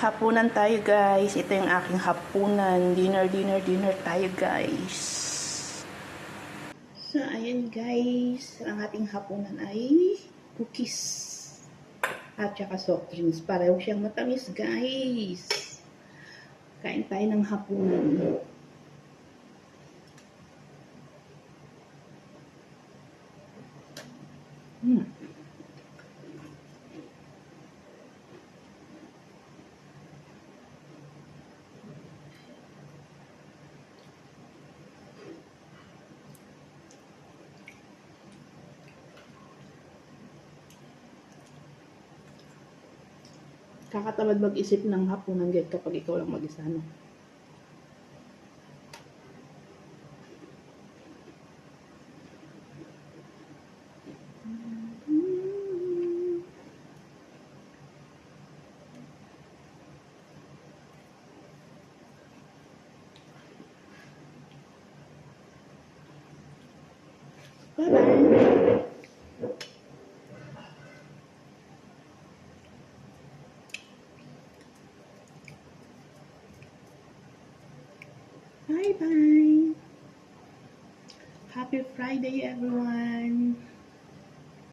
Hapunan tayo guys. Ito yung aking hapunan. Dinner tayo guys. So ayan guys. Ang ating hapunan ay cookies. At saka soft drinks. Pareho siyang matamis guys. Kain tayo ng hapunan. Kakatamad mag-isip ng hapunan guys kapag ikaw lang mag-isa, no? Bye-bye! Bye-bye! Happy Friday, everyone!